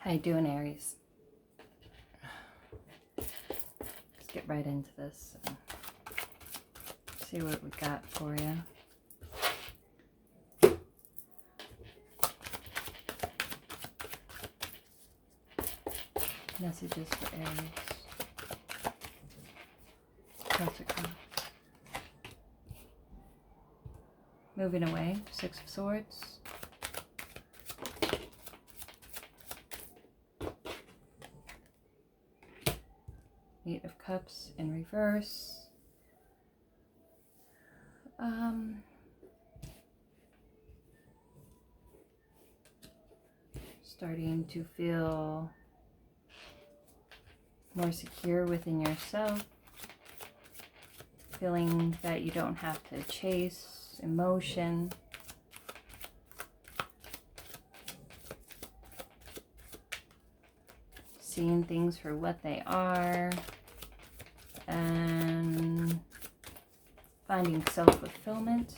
How you doing, Aries? Let's get right into this. See what we got for you. Messages for Aries. Jessica. Moving away. 6 of Swords. Eight of Cups in reverse. Starting to feel more secure within yourself. Feeling that you don't have to chase emotion. Seeing things for what they are. And finding self-fulfillment.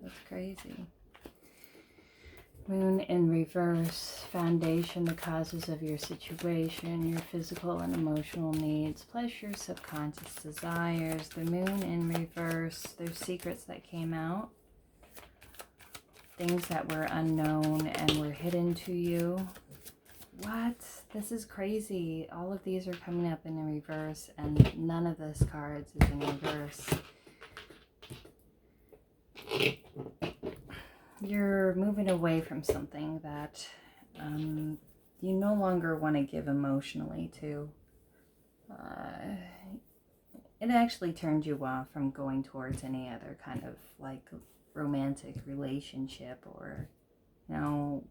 That's crazy. Moon in reverse. Foundation, the causes of your situation, your physical and emotional needs, plus your subconscious desires. The moon in reverse. There's secrets that came out. Things that were unknown and were hidden to you. What? This is crazy. All of these are coming up in reverse and none of this cards is in reverse. You're moving away from something that you no longer want to give emotionally to. It actually turned you off from going towards any other kind of like romantic relationship or, you know,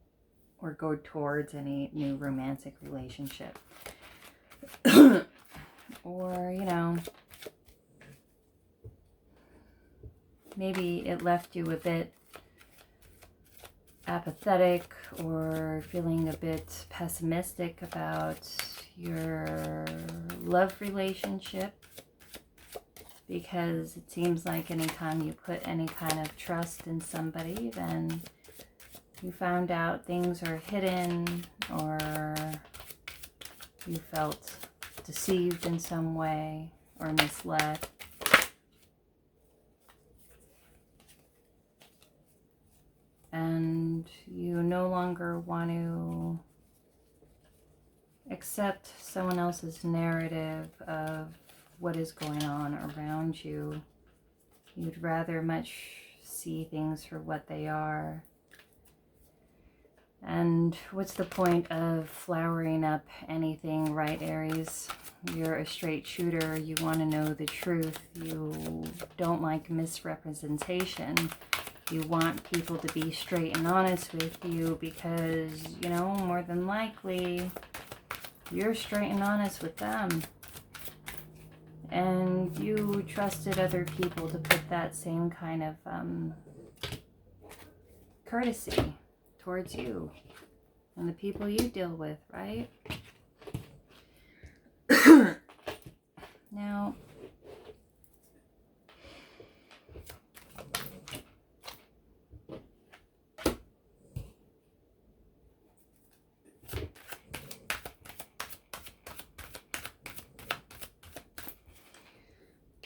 or go towards any new romantic relationship. Or, you know, maybe it left you a bit apathetic or feeling a bit pessimistic about your love relationship, because it seems like anytime you put any kind of trust in somebody, then you found out things are hidden or you felt deceived in some way or misled. And you no longer want to accept someone else's narrative of what is going on around you. You'd rather much see things for what they are. And what's the point of flowering up anything, right, Aries? You're a straight shooter. You want to know the truth. You don't like misrepresentation. You want people to be straight and honest with you because, you know, more than likely, you're straight and honest with them. And you trusted other people to put that same kind of courtesy towards you and the people you deal with, right? Now,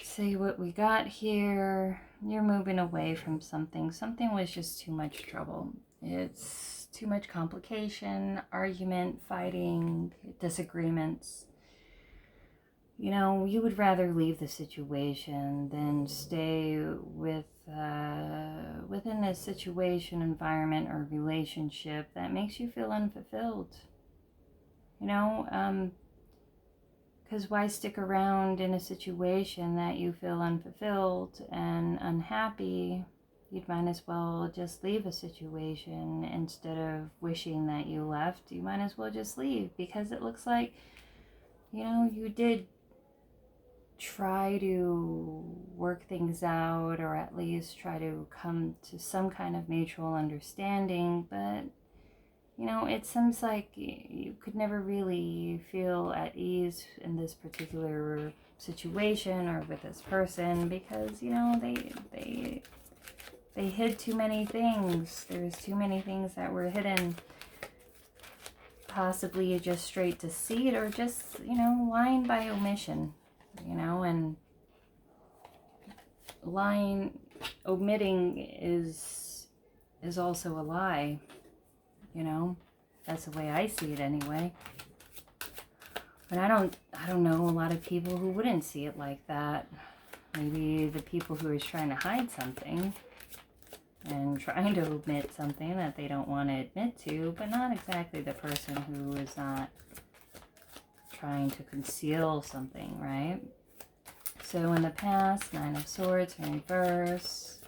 see what we got here. You're moving away from something. Something was just too much trouble. It's too much complication, argument, fighting, disagreements. You know, you would rather leave the situation than stay with within a situation, environment, or relationship that makes you feel unfulfilled. You know, because why stick around in a situation that you feel unfulfilled and unhappy? You'd might as well just leave a situation instead of wishing that you left. You might as well just leave, because it looks like, you know, you did try to work things out, or at least try to come to some kind of mutual understanding, but you know, it seems like you could never really feel at ease in this particular situation or with this person, because they hid too many things. There's too many things that were hidden, possibly just straight deceit, or just lying by omission, and omitting is also a lie. That's the way I see it anyway. But I don't know a lot of people who wouldn't see it like that. Maybe the people who are trying to hide something and trying to omit something that they don't want to admit to, but not exactly the person who is not trying to conceal something, right? So in the past, Nine of Swords in reverse.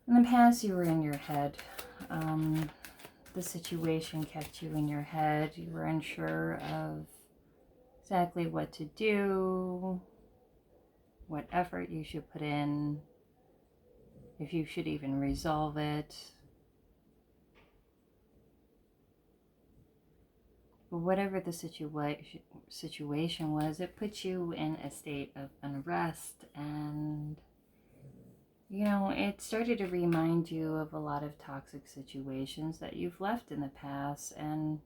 In the past, you were in your head. The situation kept you in your head. You were unsure of exactly what to do, what effort you should put in, if you should even resolve it. But whatever the situation was, it put you in a state of unrest, and it started to remind you of a lot of toxic situations that you've left in the past. And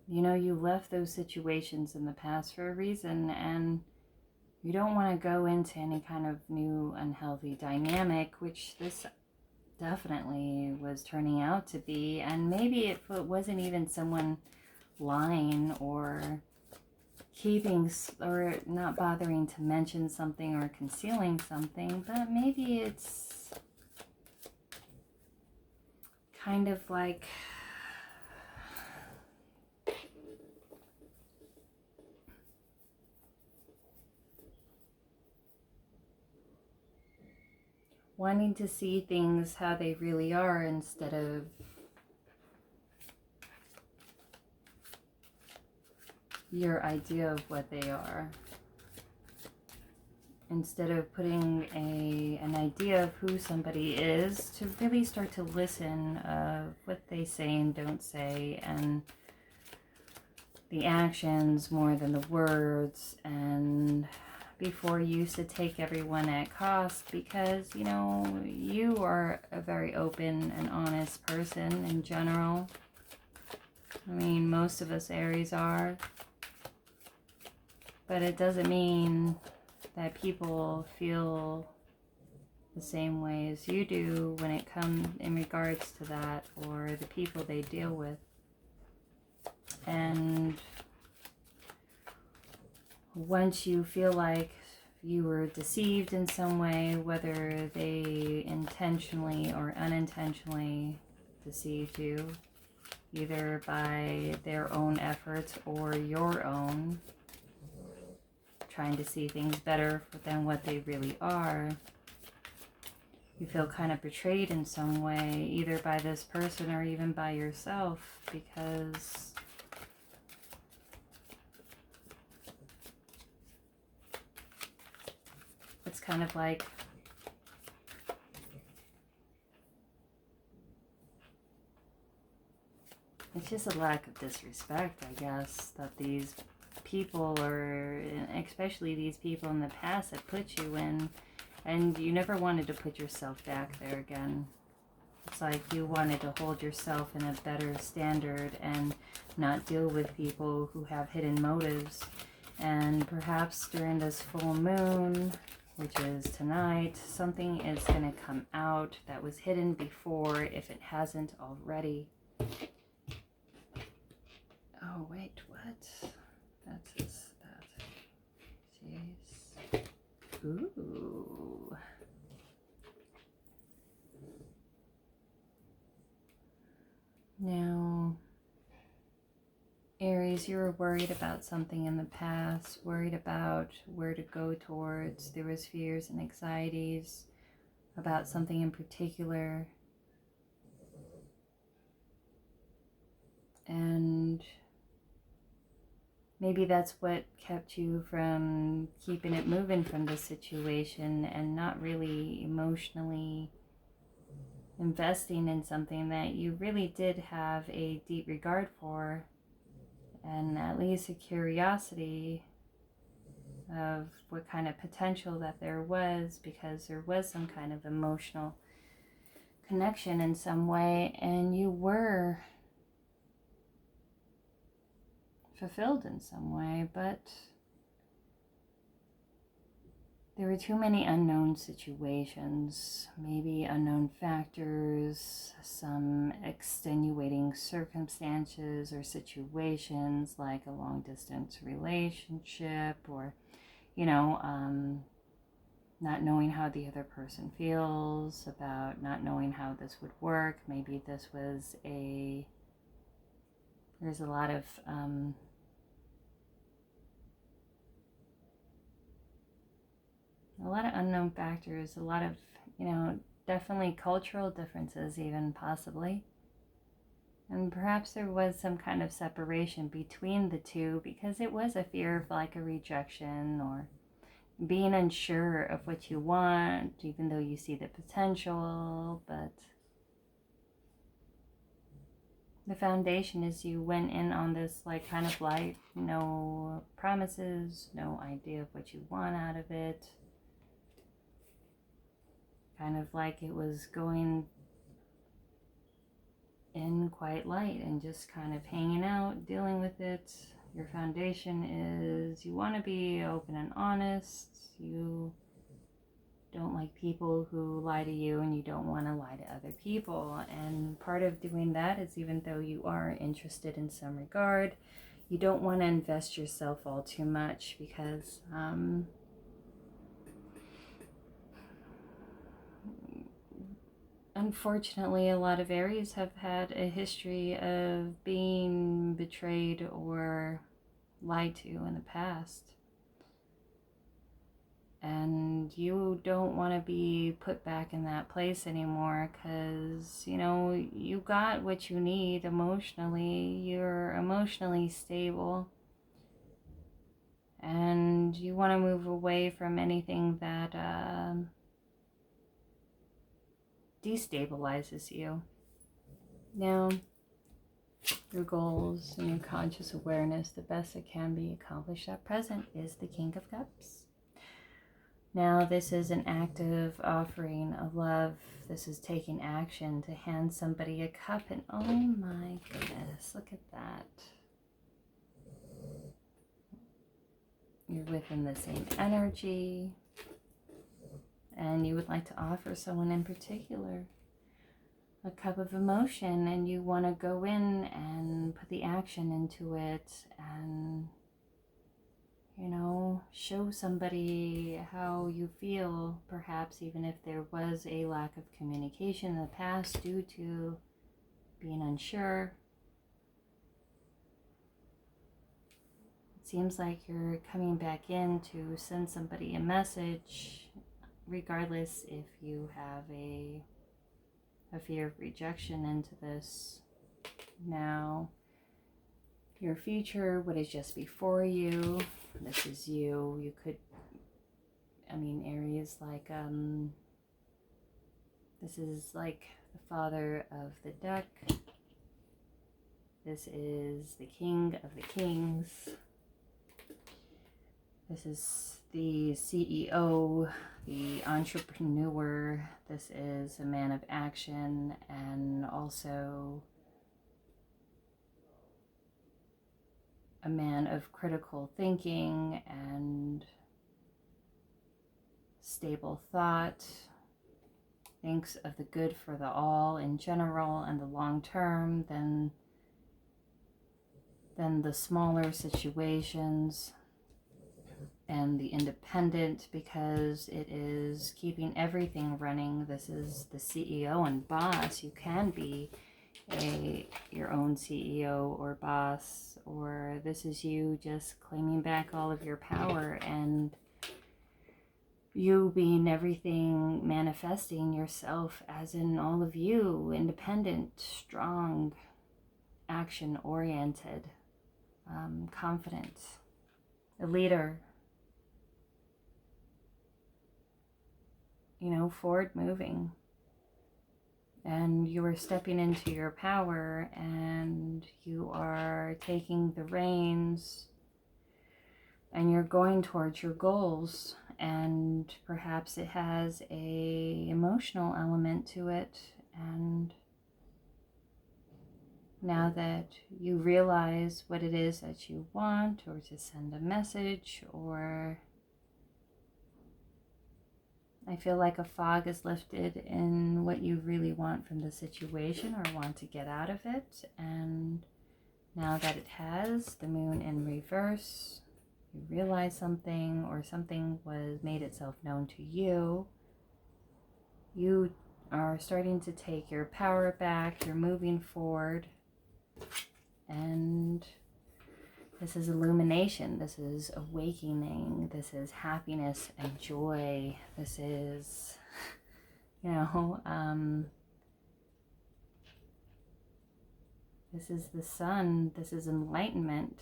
you left those situations in the past for a reason, and you don't want to go into any kind of new unhealthy dynamic, which this definitely was turning out to be. And maybe it wasn't even someone lying or keeping or not bothering to mention something or concealing something, but maybe it's kind of like wanting to see things how they really are instead of your idea of what they are. Instead of putting an idea of who somebody is, to really start to listen of what they say and don't say, and the actions more than the words. And before, you used to take everyone at cost, because you are a very open and honest person in general. I mean, most of us Aries are. But it doesn't mean that people feel the same way as you do when it comes in regards to that, or the people they deal with. And once you feel like you were deceived in some way, whether they intentionally or unintentionally deceived you, either by their own efforts or your own, trying to see things better than what they really are, you feel kind of betrayed in some way, either by this person or even by yourself, because it's kind of like it's just a lack of disrespect, I guess, that these people, or especially these people in the past, that put you in, and you never wanted to put yourself back there again. It's like you wanted to hold yourself in a better standard and not deal with people who have hidden motives. And perhaps during this full moon, which is tonight, something is going to come out that was hidden before, if it hasn't already. Oh, wait, what? That's that. Jeez. Ooh. Now, Aries, you were worried about something in the past, worried about where to go towards. There was fears and anxieties about something in particular. And maybe that's what kept you from keeping it moving from the situation, and not really emotionally investing in something that you really did have a deep regard for, and at least a curiosity of what kind of potential that there was, because there was some kind of emotional connection in some way, and you were fulfilled in some way, but there were too many unknown situations, maybe unknown factors, some extenuating circumstances or situations like a long distance relationship, or, not knowing how the other person feels, about not knowing how this would work. Maybe this was there's a lot of unknown factors, a lot of, definitely cultural differences, even possibly. And perhaps there was some kind of separation between the two because it was a fear of like a rejection, or being unsure of what you want, even though you see the potential. But the foundation is you went in on this like kind of light, no promises, no idea of what you want out of it. Kind of like it was going in quite light and just kind of hanging out, dealing with it. Your foundation is you want to be open and honest. You don't like people who lie to you, and you don't want to lie to other people. And part of doing that is, even though you are interested in some regard, you don't want to invest yourself all too much, because unfortunately, a lot of Aries have had a history of being betrayed or lied to in the past. And you don't want to be put back in that place anymore, because, you got what you need emotionally. You're emotionally stable. And you want to move away from anything that destabilizes you. Now, your goals and your conscious awareness, the best that can be accomplished at present, is the King of Cups. Now, this is an active offering of love. This is taking action to hand somebody a cup, and oh my goodness, look at that. You're within the same energy, and you would like to offer someone in particular a cup of emotion, and you want to go in and put the action into it, and show somebody how you feel, perhaps even if there was a lack of communication in the past due to being unsure. It seems like you're coming back in to send somebody a message, regardless if you have a fear of rejection into this. Now, your future, what is just before you, this is you. You could, Aries, like, this is like the father of the deck. This is the king of the kings. This is the CEO, the entrepreneur. This is a man of action, and also a man of critical thinking and stable thought. Thinks of the good for the all in general and the long term, than the smaller situations, and the independent, because it is keeping everything running. This is the CEO and boss. You can be your own CEO or boss, or this is you just claiming back all of your power, and you being everything, manifesting yourself as in all of you, independent, strong, action oriented, confident, a leader, forward moving. And you are stepping into your power, and you are taking the reins and you're going towards your goals, and perhaps it has a emotional element to it. And now that you realize what it is that you want, or to send a message, or I feel like a fog is lifted in what you really want from the situation or want to get out of it. And now that it has the moon in reverse, you realize something, or something was made itself known to you. You are starting to take your power back. You're moving forward. And this is illumination. This is awakening. This is happiness and joy. This is, this is the sun. This is enlightenment.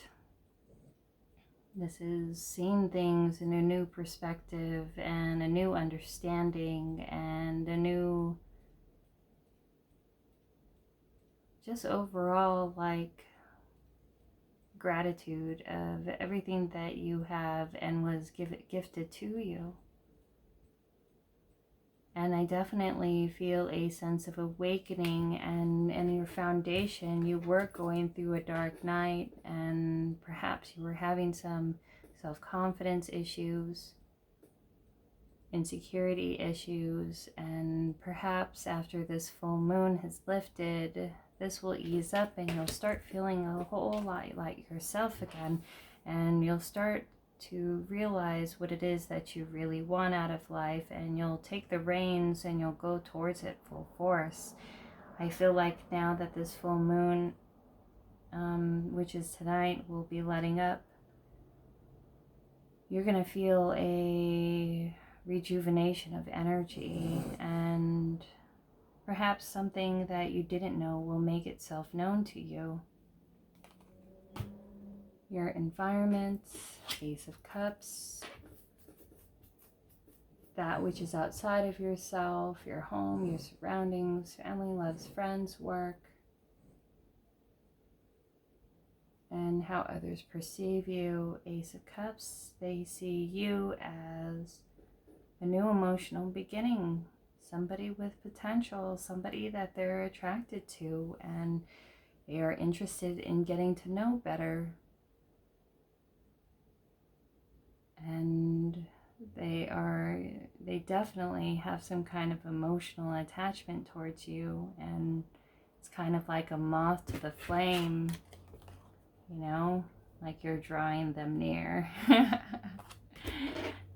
This is seeing things in a new perspective and a new understanding and a new, just overall, like, gratitude of everything that you have and was gifted to you. And I definitely feel a sense of awakening, and in your foundation, you were going through a dark night, and perhaps you were having some self-confidence issues, insecurity issues, and perhaps after this full moon has lifted, this will ease up and you'll start feeling a whole lot like yourself again, and you'll start to realize what it is that you really want out of life, and you'll take the reins and you'll go towards it full force. I feel like now that this full moon, which is tonight, will be letting up, you're going to feel a rejuvenation of energy, and perhaps something that you didn't know will make itself known to you. Your environment, Ace of Cups, that which is outside of yourself, your home, your surroundings, family, loves, friends, work, and how others perceive you. Ace of Cups, they see you as a new emotional beginning, somebody with potential, somebody that they're attracted to, and they are interested in getting to know better. And they definitely have some kind of emotional attachment towards you, and it's kind of like a moth to the flame, like you're drawing them near.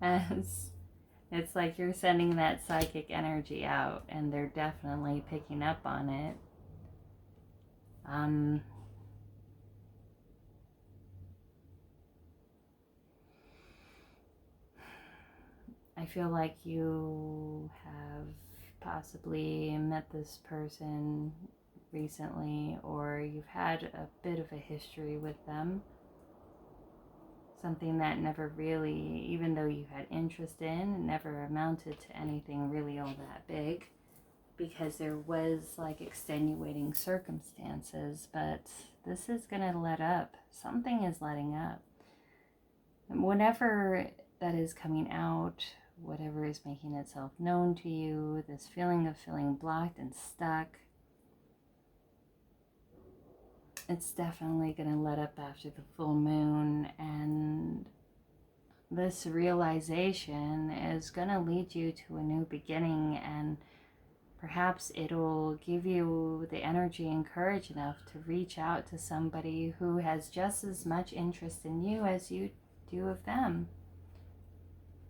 As it's like you're sending that psychic energy out, and they're definitely picking up on it. I feel like you have possibly met this person recently, or you've had a bit of a history with them. Something that never really, even though you had interest in, never amounted to anything really all that big, because there was like extenuating circumstances. But this is going to let up. Something is letting up. And whatever that is coming out, whatever is making itself known to you, this feeling of feeling blocked and stuck, it's definitely going to let up after the full moon. And this realization is going to lead you to a new beginning, and perhaps it'll give you the energy and courage enough to reach out to somebody who has just as much interest in you as you do of them.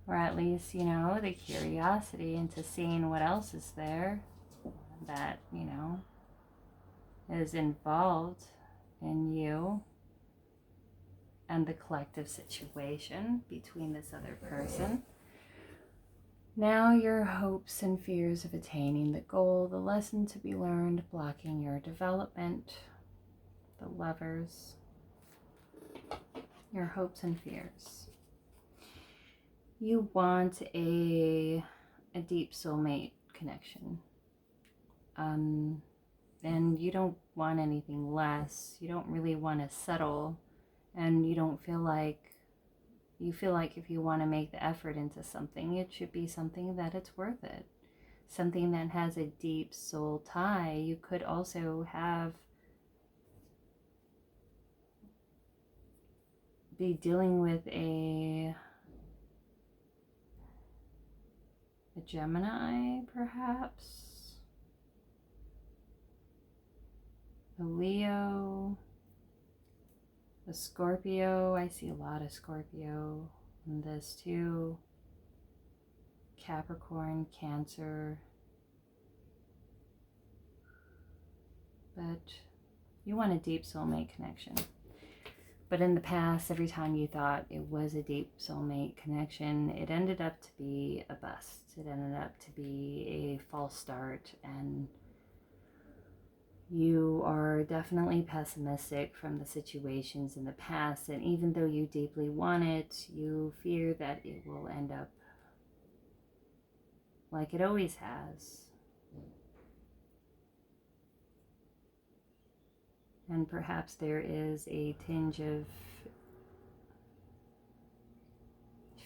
Or at least, the curiosity into seeing what else is there that, is involved in you and the collective situation between this other person. Now your hopes and fears of attaining the goal, the lesson to be learned, blocking your development, the Lovers, your hopes and fears. You want a deep soulmate connection. And you don't want anything less. You don't really want to settle, and you don't feel like You feel like if you want to make the effort into something, it should be something that it's worth it. Something that has a deep soul tie. You could also be dealing with a Gemini, perhaps, a Leo, a Scorpio. I see a lot of Scorpio in this too. Capricorn, Cancer. But you want a deep soulmate connection. But in the past, every time you thought it was a deep soulmate connection, it ended up to be a bust. It ended up to be a false start, and you are definitely pessimistic from the situations in the past. And even though you deeply want it, you fear that it will end up like it always has. And perhaps there is a tinge of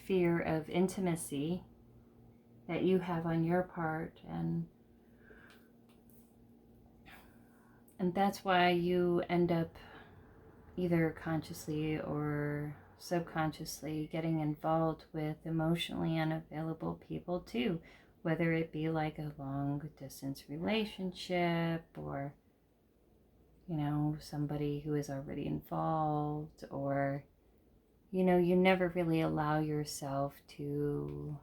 fear of intimacy that you have on your part, and that's why you end up either consciously or subconsciously getting involved with emotionally unavailable people too, whether it be like a long distance relationship, or somebody who is already involved, or you never really allow yourself to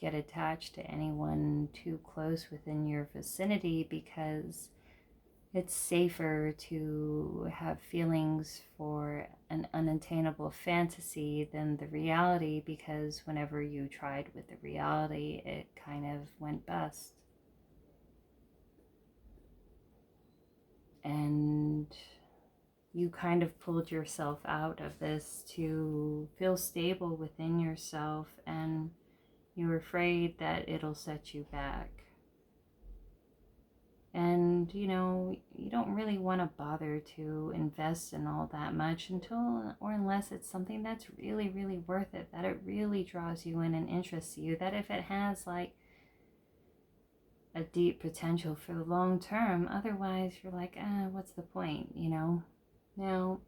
get attached to anyone too close within your vicinity, because it's safer to have feelings for an unattainable fantasy than the reality, because whenever you tried with the reality, it kind of went bust. And you kind of pulled yourself out of this to feel stable within yourself, and you're afraid that it'll set you back. And you don't really want to bother to invest in all that much until or unless it's something that's really, really worth it, that it really draws you in and interests you, that if it has like a deep potential for the long term. Otherwise you're like, what's the point, Now,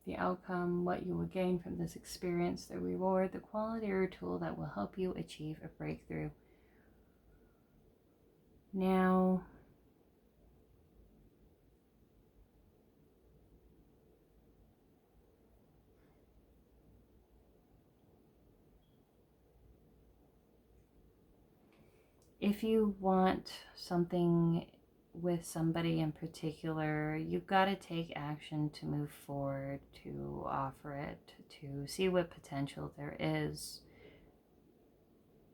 the outcome, what you will gain from this experience, the reward, the quality or tool that will help you achieve a breakthrough. Now, if you want something with somebody in particular, you've got to take action to move forward, to offer it, to see what potential there is.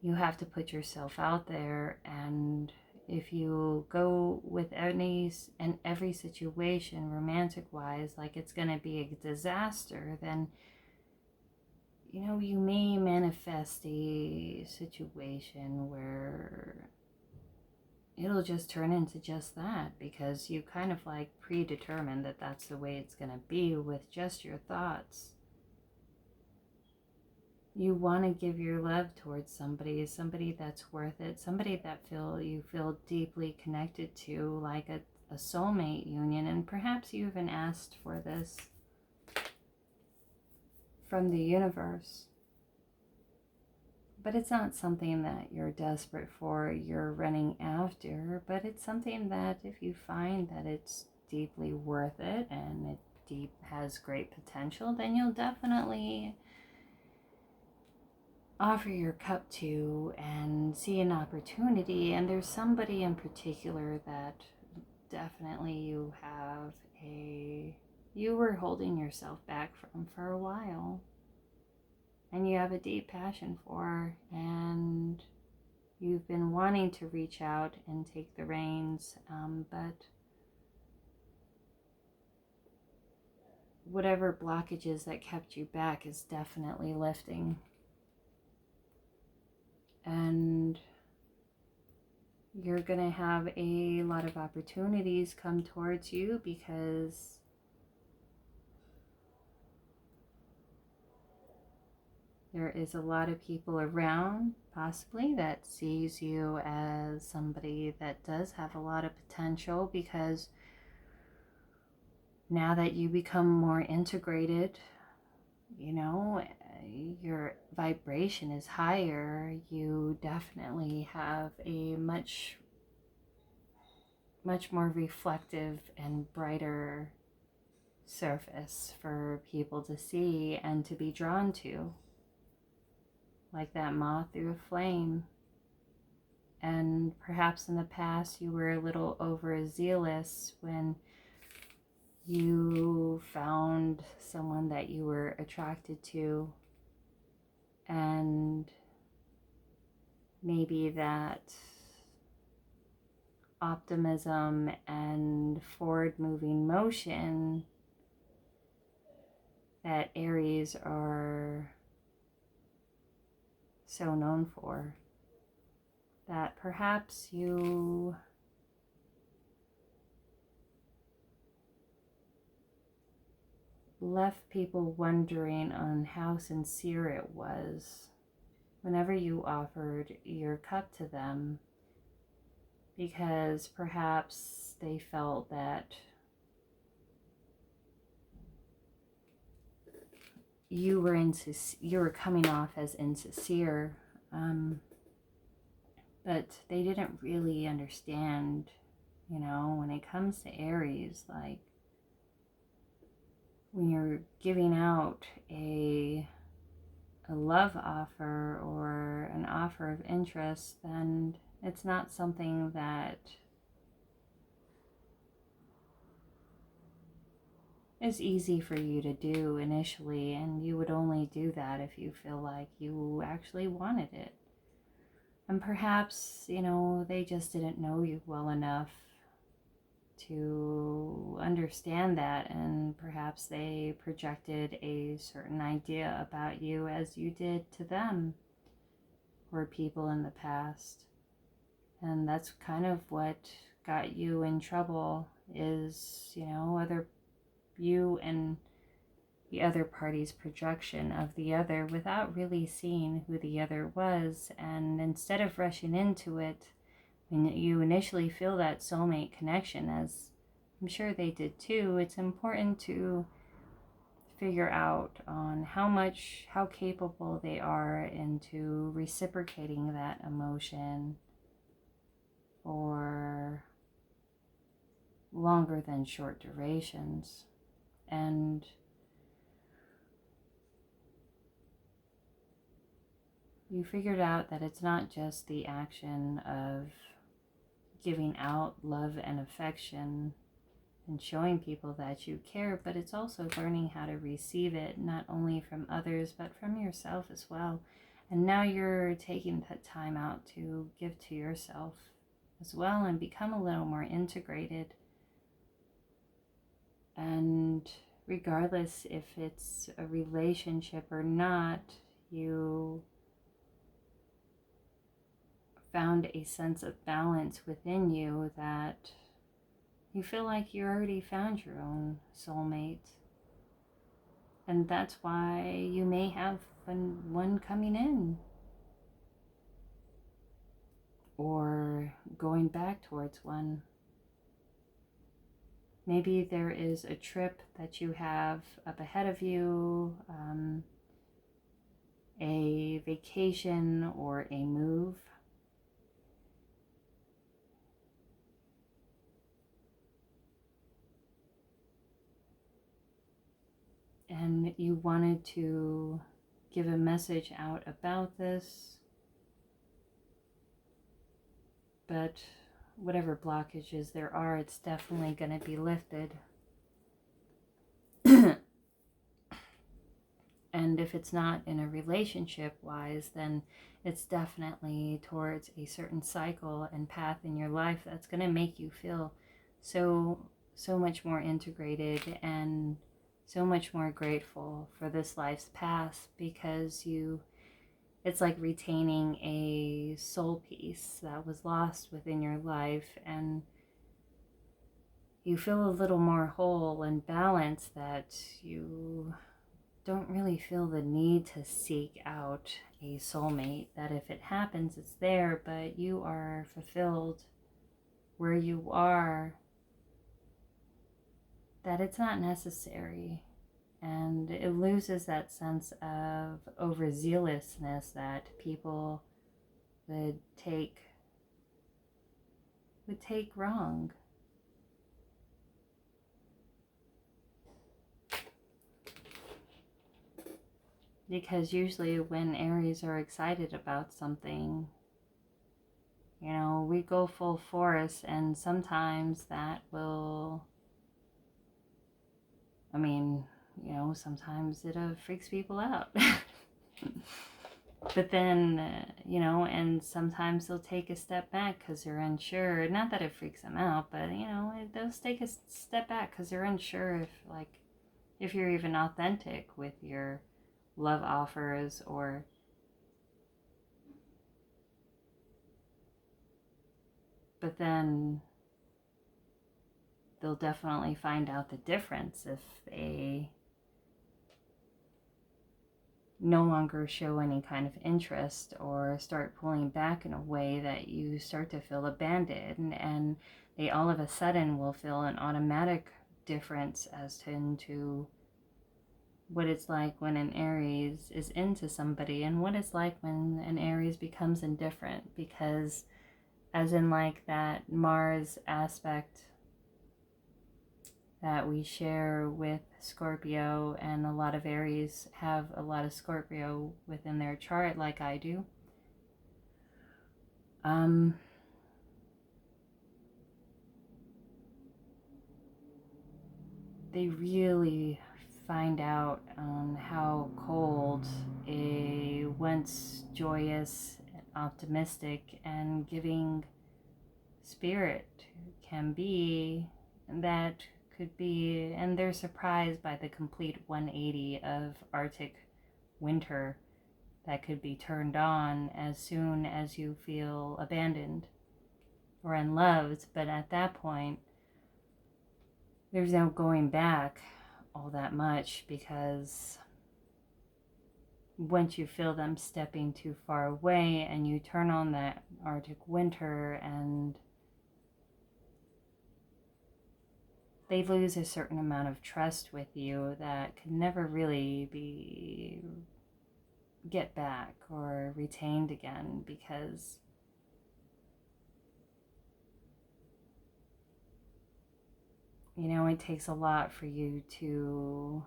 You have to put yourself out there, and if you go with any and every situation romantic wise like it's going to be a disaster, then you may manifest a situation where it'll just turn into just that, because you kind of like predetermined that that's the way it's going to be with just your thoughts. You want to give your love towards somebody that's worth it, somebody that you feel deeply connected to, like a soulmate union. And perhaps you even asked for this from the universe. But it's not something that you're desperate for, you're running after, but it's something that if you find that it's deeply worth it and it has great potential, then you'll definitely offer your cup to and see an opportunity. And there's somebody in particular that definitely you were holding yourself back from for a while, and you have a deep passion for, and you've been wanting to reach out and take the reins, but whatever blockages that kept you back is definitely lifting. And you're going to have a lot of opportunities come towards you, because There is a lot of people around, possibly, that sees you as somebody that does have a lot of potential, because now that you become more integrated, you know, your vibration is higher. You definitely have a much more reflective and brighter surface for people to see and to be drawn to, like that moth through a flame. And perhaps in the past you were a little overzealous when you found someone that you were attracted to, and maybe that optimism and forward moving motion that Aries are so known for, that perhaps you left people wondering on how sincere it was whenever you offered your cup to them, because perhaps they felt that you were coming off as insincere, but they didn't really understand, when it comes to Aries, like when you're giving out a love offer or an offer of interest, then it's not something that is easy for you to do initially, and you would only do that if you feel like you actually wanted it. And perhaps, they just didn't know you well enough to understand that, and perhaps they projected a certain idea about you as you did to them or people in the past. And that's kind of what got you in trouble, is, whether you and the other party's projection of the other without really seeing who the other was. And instead of rushing into it, when you initially feel that soulmate connection, as I'm sure they did too, it's important to figure out on how capable they are into reciprocating that emotion for longer than short durations. And you figured out that it's not just the action of giving out love and affection and showing people that you care, but it's also learning how to receive it, not only from others, but from yourself as well. And now you're taking that time out to give to yourself as well and become a little more integrated. And regardless if it's a relationship or not, you found a sense of balance within you, that you feel like you already found your own soulmate. And that's why you may have one coming in or going back towards one. Maybe there is a trip that you have up ahead of you, a vacation or a move. And you wanted to give a message out about this, but whatever blockages there are, it's definitely going to be lifted. And if it's not in a relationship wise, then it's definitely towards a certain cycle and path in your life that's going to make you feel so much more integrated and so much more grateful for this life's path, because it's like retaining a soul piece that was lost within your life, and you feel a little more whole and balanced, that you don't really feel the need to seek out a soulmate, that if it happens, it's there, but you are fulfilled where you are, that it's not necessary. And it loses that sense of overzealousness that people would take wrong. Because usually when Aries are excited about something, you know, we go full force, and sometimes that will, I mean, you know, sometimes it freaks people out. But then, you know, and sometimes they'll take a step back because they're unsure. Not that it freaks them out, but, you know, they'll take a step back because they're unsure if, like, if you're even authentic with your love offers, or but then they'll definitely find out the difference if they no longer show any kind of interest or start pulling back in a way that you start to feel abandoned, and they all of a sudden will feel an automatic difference as to into what it's like when an Aries is into somebody and what it's like when an Aries becomes indifferent. Because as in like that Mars aspect that we share with Scorpio, and a lot of Aries have a lot of Scorpio within their chart, like I do. They really find out how cold a once joyous, optimistic, and giving spirit can be. And that could be, and they're surprised by the complete 180 of Arctic winter that could be turned on as soon as you feel abandoned or unloved. But at that point, there's no going back all that much, because once you feel them stepping too far away and you turn on that Arctic winter, and they lose a certain amount of trust with you that can never really be get back or retained again, because you know, it takes a lot for you to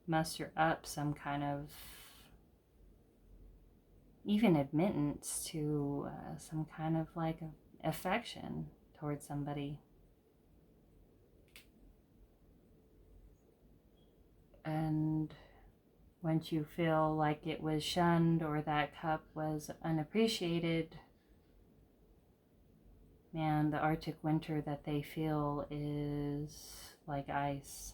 muster up some kind of even admittance to some kind of like affection towards somebody. And once you feel like it was shunned or that cup was unappreciated, man, the Arctic winter that they feel is like ice.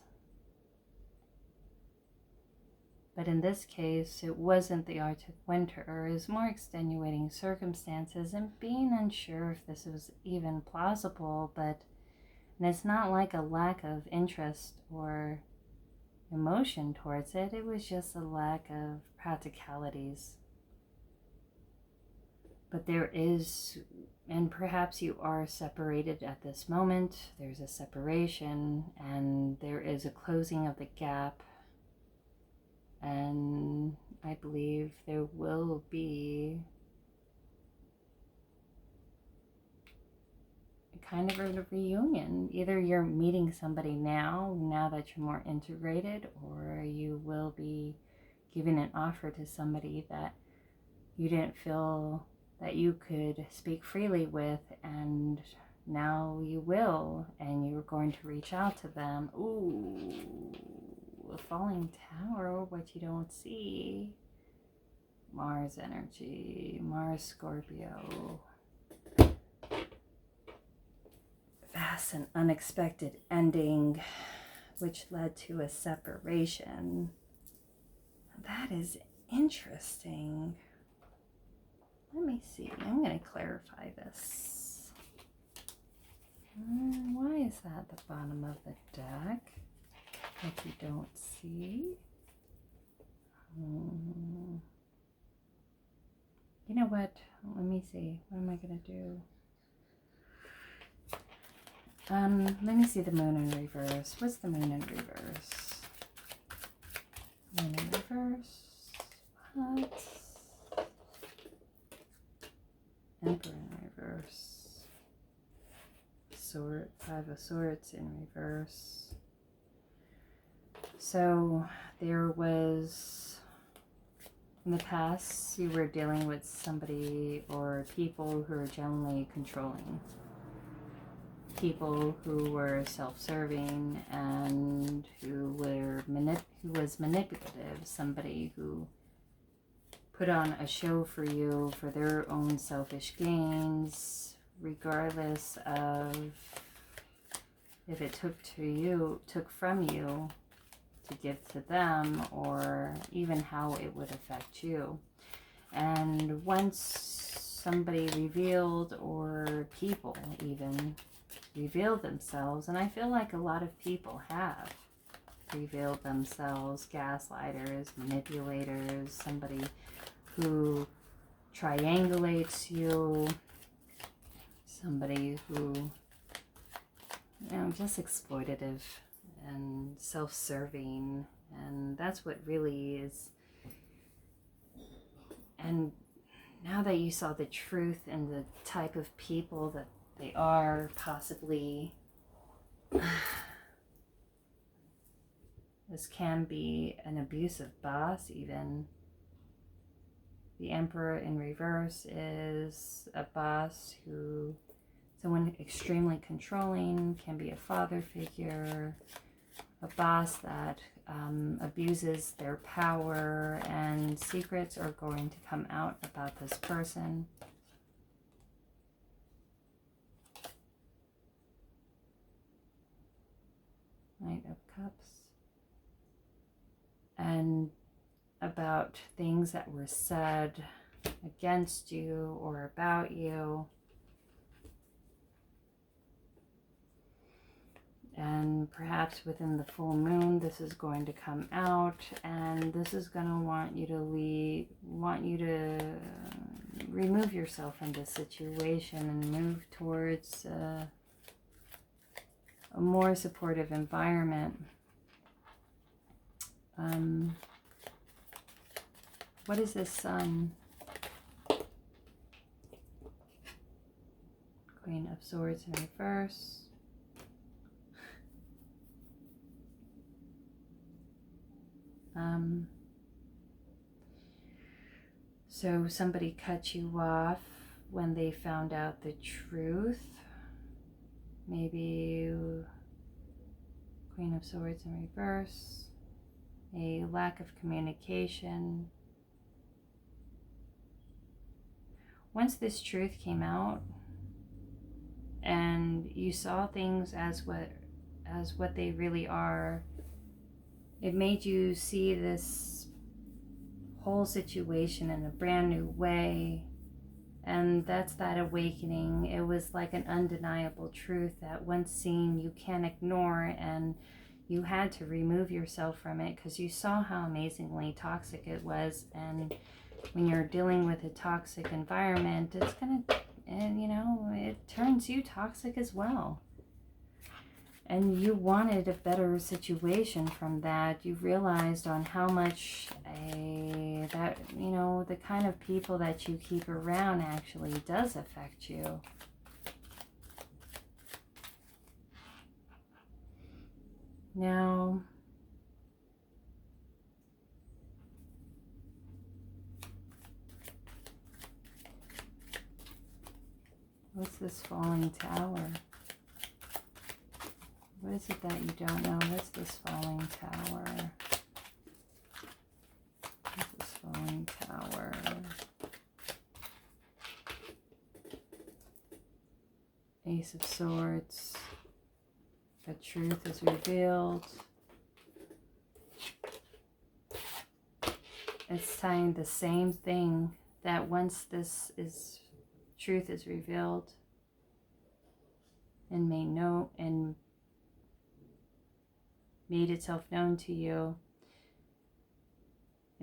But in this case, it wasn't the Arctic winter. It was more extenuating circumstances and being unsure if this was even plausible. But and it's not like a lack of interest or emotion towards it. It was just a lack of practicalities. But there is, and perhaps you are separated at this moment. There's a separation, and there is a closing of the gap. And I believe there will be kind of a reunion. Either you're meeting somebody now that you're more integrated, or you will be giving an offer to somebody that you didn't feel that you could speak freely with, and now you will, and you're going to reach out to them. Ooh, a falling tower, what you don't see. Mars energy, Mars Scorpio. Vast and unexpected ending, which led to a separation. That is interesting. Let me see. I'm going to clarify this. Why is that at the bottom of the deck that you don't see? You know what? Let me see. What am I going to do? Let me see the moon in reverse. What's the moon in reverse? Moon in reverse. What? Emperor in reverse. Sword, Five of Swords in reverse. So there was, in the past, you were dealing with somebody or people who are generally controlling. People who were self-serving and who was manipulative. Somebody who put on a show for you for their own selfish gains, regardless of if it took from you to give to them, or even how it would affect you. And once somebody revealed, or people even revealed themselves, and I feel like a lot of people have revealed themselves, gaslighters, manipulators, somebody who triangulates you, somebody who, just exploitative and self-serving, and that's what really is. And now that you saw the truth and the type of people that they are, possibly this can be an abusive boss even. The Emperor in reverse is a boss who, someone extremely controlling, can be a father figure, a boss that abuses their power, and secrets are going to come out about this person. Knight of Cups. And about things that were said against you or about you. And perhaps within the full moon, this is going to come out, and this is going to want you to remove yourself from this situation and move towards a more supportive environment. What is this Sun? Queen of Swords in reverse. So somebody cut you off when they found out the truth. Maybe Queen of Swords in reverse. A lack of communication. Once this truth came out and you saw things as what they really are, it made you see this whole situation in a brand new way. And that's that awakening. It was like an undeniable truth that once seen, you can't ignore, and you had to remove yourself from it because you saw how amazingly toxic it was. And when you're dealing with a toxic environment, it's gonna, and it turns you toxic as well. And you wanted a better situation from that. You realized on how much the kind of people that you keep around actually does affect you. Now, what's this falling tower? What is it that you don't know? What's this falling tower? What's this falling tower? Ace of Swords. The truth is revealed. It's saying the same thing, that once truth is revealed and made itself known to you,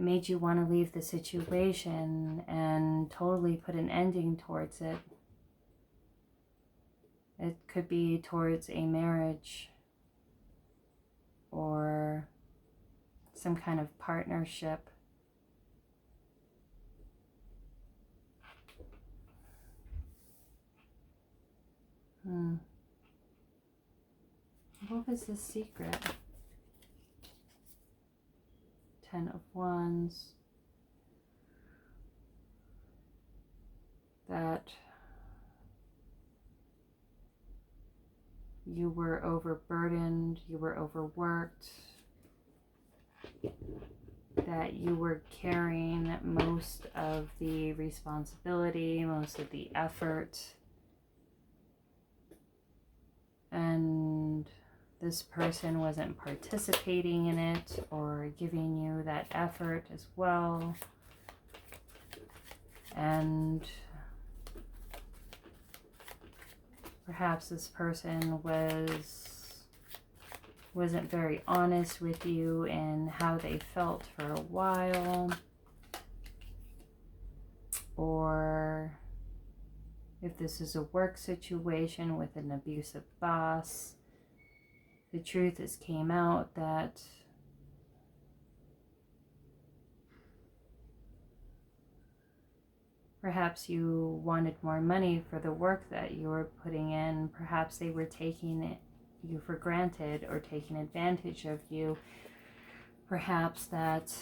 It made you want to leave the situation and totally put an ending towards it. It could be towards a marriage or some kind of partnership. What was the secret? 10 of Wands. That you were overburdened, you were overworked, that you were carrying most of the responsibility, most of the effort, and this person wasn't participating in it or giving you that effort as well. And perhaps this person wasn't very honest with you in how they felt for a while, or if this is a work situation with an abusive boss, the truth has came out that perhaps you wanted more money for the work that you were putting in. Perhaps they were taking you for granted or taking advantage of you. Perhaps that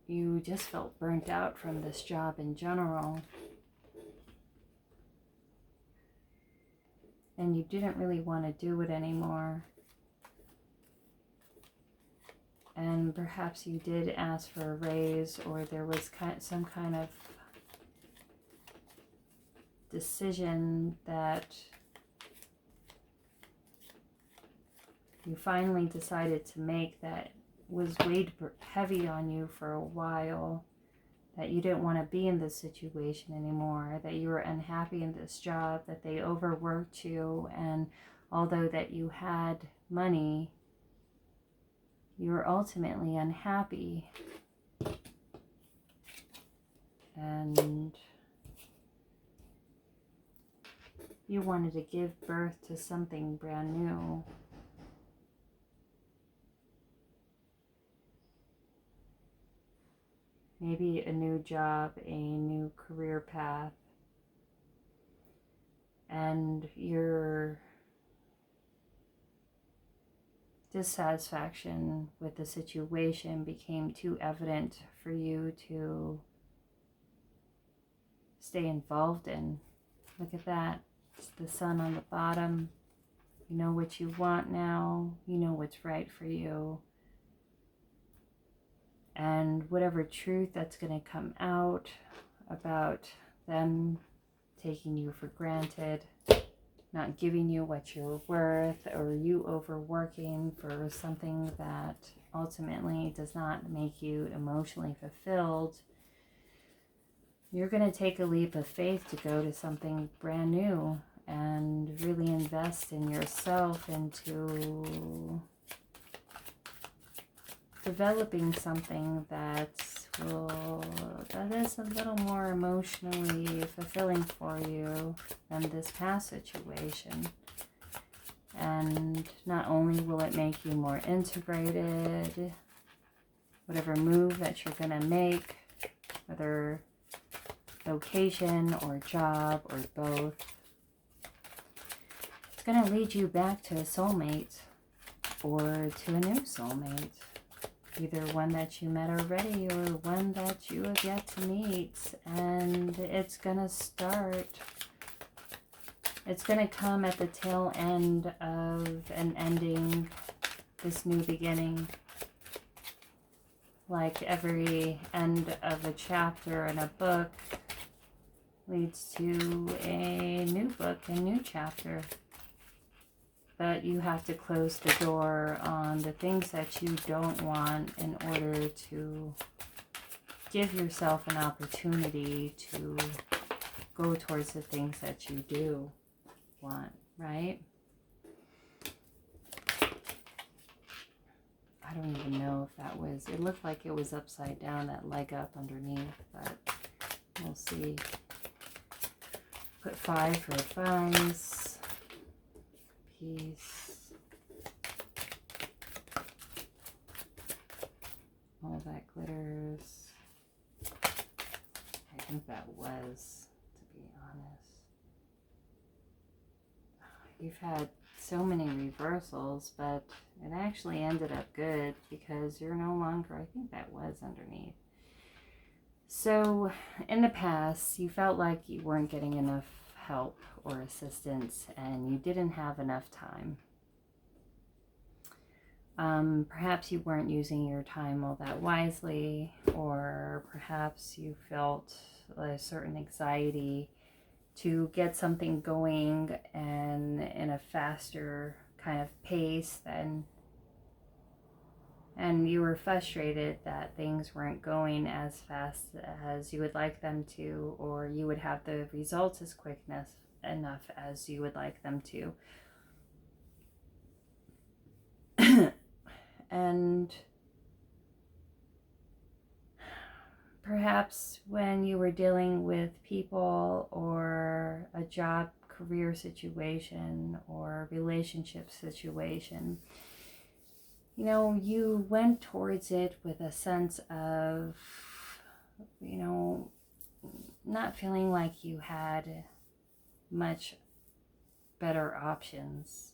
you just felt burnt out from this job in general. And you didn't really want to do it anymore. And perhaps you did ask for a raise, or there was some kind of decision that you finally decided to make that was weighed heavy on you for a while, that you didn't want to be in this situation anymore, that you were unhappy in this job, that they overworked you, and although that you had money, you were ultimately unhappy. And you wanted to give birth to something brand new. Maybe a new job, a new career path, and your dissatisfaction with the situation became too evident for you to stay involved in. Look at that. It's the sun on the bottom. You know what you want now. You know what's right for you. And whatever truth that's going to come out about them taking you for granted, not giving you what you're worth, or you overworking for something that ultimately does not make you emotionally fulfilled, you're going to take a leap of faith to go to something brand new and really invest in yourself, into developing something that is a little more emotionally fulfilling for you than this past situation. And not only will it make you more integrated, whatever move that you're going to make, whether location or job or both, it's going to lead you back to a soulmate or to a new soulmate. Either one that you met already or one that you have yet to meet. And it's going to come at the tail end of an ending, this new beginning. Like every end of a chapter in a book leads to a new book, a new chapter. But you have to close the door on the things that you don't want in order to give yourself an opportunity to go towards the things that you do want, right? I don't even know if that was, it looked like it was upside down, that leg up underneath, but we'll see. Put 5 for advice, peace, all that glitters. I think that was, to be honest. You've had so many reversals, but it actually ended up good because you're no longer, I think that was underneath. So in the past, you felt like you weren't getting enough help or assistance and you didn't have enough time. Perhaps you weren't using your time all that wisely, or perhaps you felt a certain anxiety to get something going and in a faster kind of pace than, and you were frustrated that things weren't going as fast as you would like them to, or you would have the results as enough as you would like them to. And perhaps when you were dealing with people or a job, career situation or relationship situation, you know, you went towards it with a sense of, you know, not feeling like you had much better options.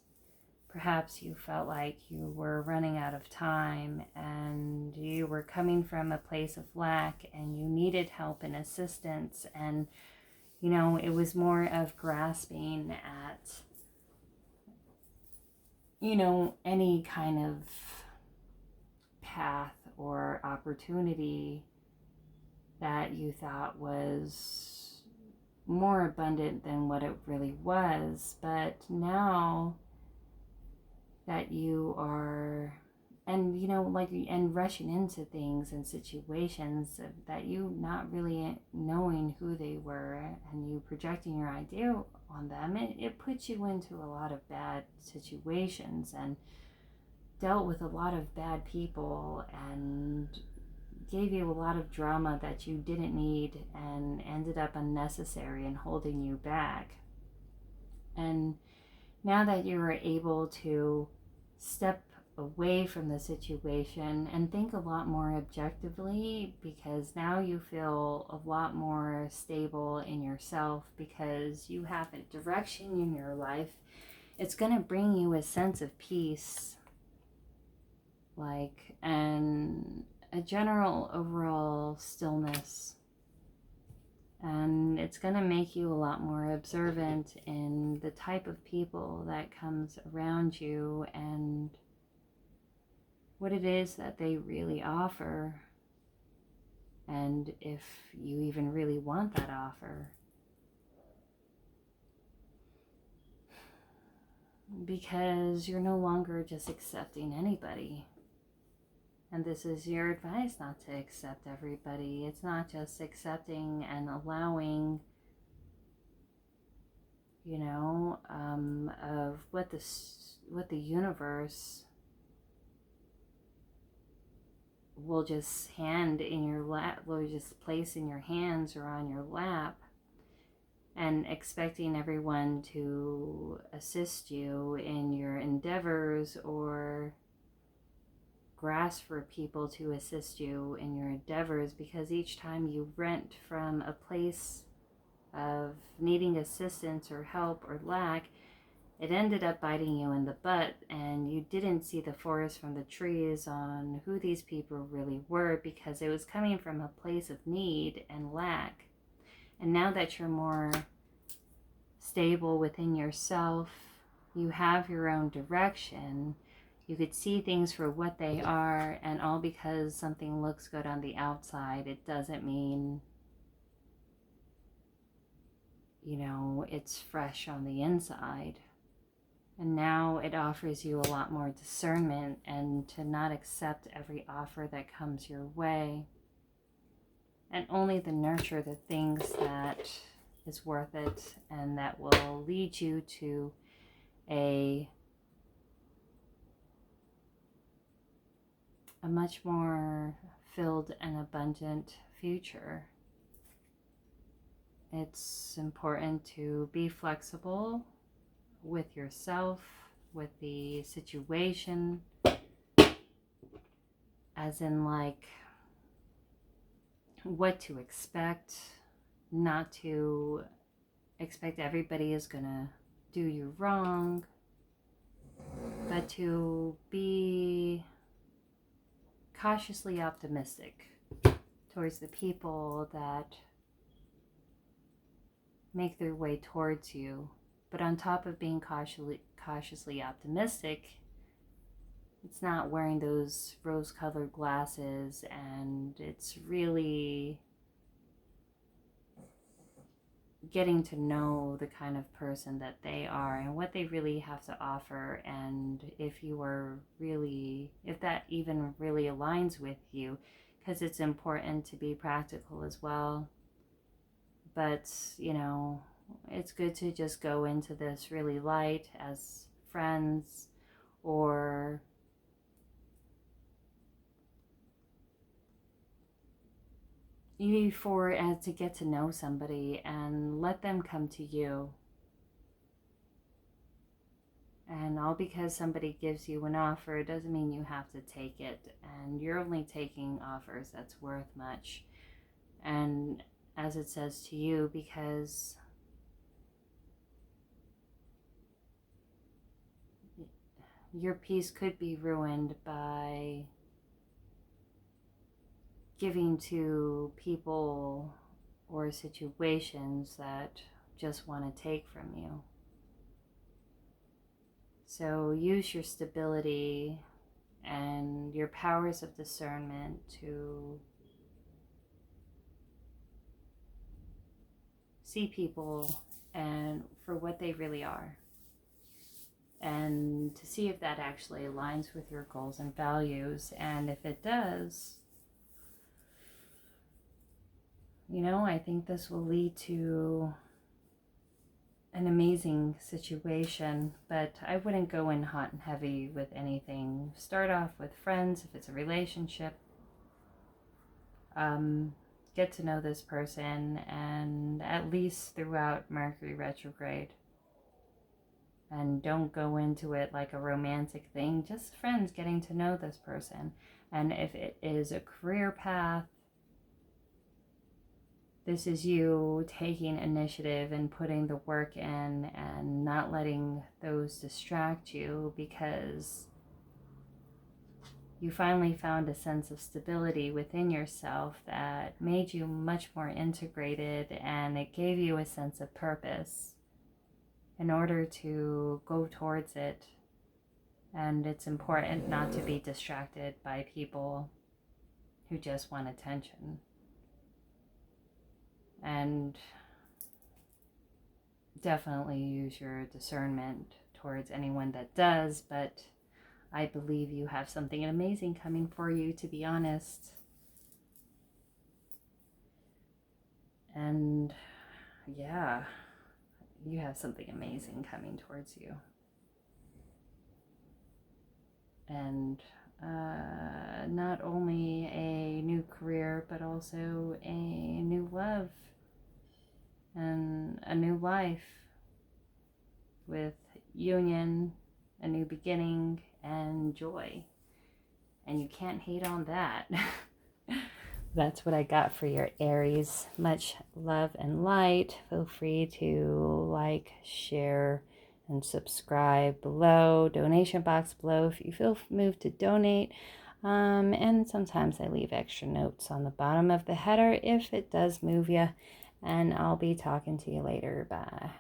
Perhaps you felt like you were running out of time and you were coming from a place of lack and you needed help and assistance, and you know, it was more of grasping at, you know, any kind of path or opportunity that you thought was more abundant than what it really was. But now that you are, and you know, like, and rushing into things and situations that you not really knowing who they were and you projecting your idea on them, it puts you into a lot of bad situations and dealt with a lot of bad people and gave you a lot of drama that you didn't need and ended up unnecessary and holding you back. And now that you are able to step away from the situation and think a lot more objectively, because now you feel a lot more stable in yourself because you have a direction in your life, it's going to bring you a sense of peace, like, and a general overall stillness. And it's going to make you a lot more observant in the type of people that comes around you and what it is that they really offer, and if you even really want that offer. Because you're no longer just accepting anybody. And this is your advice, not to accept everybody. It's not just accepting and allowing, you know, of what the universe will just hand in your lap, will just place in your hands or on your lap, and expecting everyone to assist you in your endeavors or grasp for people to assist you in your endeavors, because each time you went from a place of needing assistance or help or lack, it ended up biting you in the butt, and you didn't see the forest from the trees on who these people really were, because it was coming from a place of need and lack. And now that you're more stable within yourself, you have your own direction, you could see things for what they are, and all because something looks good on the outside, it doesn't mean, you know, it's fresh on the inside. And now it offers you a lot more discernment and to not accept every offer that comes your way, and only to nurture the things that is worth it and that will lead you to a a much more filled and abundant future. It's important to be flexible with yourself, with the situation, as in like what to expect, not to expect everybody is gonna do you wrong, but to be cautiously optimistic towards the people that make their way towards you. But on top of being cautiously optimistic, it's not wearing those rose-colored glasses, and it's really getting to know the kind of person that they are and what they really have to offer, and if that even really aligns with you, because it's important to be practical as well. But it's good to just go into this really light as friends, or to get to know somebody and let them come to you. And all because somebody gives you an offer doesn't mean you have to take it. And you're only taking offers that's worth much. And as it says to you, because your peace could be ruined by giving to people or situations that just want to take from you. So use your stability and your powers of discernment to see people and for what they really are, and to see if that actually aligns with your goals and values. And if it does, I think this will lead to an amazing situation. But I wouldn't go in hot and heavy with anything. Start off with friends if it's a relationship. Get to know this person, and at least throughout Mercury retrograde. And don't go into it like a romantic thing, just friends, getting to know this person. And if it is a career path, this is you taking initiative and putting the work in and not letting those distract you, because you finally found a sense of stability within yourself that made you much more integrated, and it gave you a sense of purpose in order to go towards it. And it's important not to be distracted by people who just want attention. And definitely use your discernment towards anyone that does, but I believe you have something amazing coming for you, to be honest. And yeah, you have something amazing coming towards you. And not only a new career, but also a new love and a new life with union, a new beginning, and joy. And you can't hate on that. That's what I got for your Aries. Much love and light. Feel free to like, share, and subscribe below. Donation box below if you feel moved to donate. And sometimes I leave extra notes on the bottom of the header if it does move you. And I'll be talking to you later. Bye.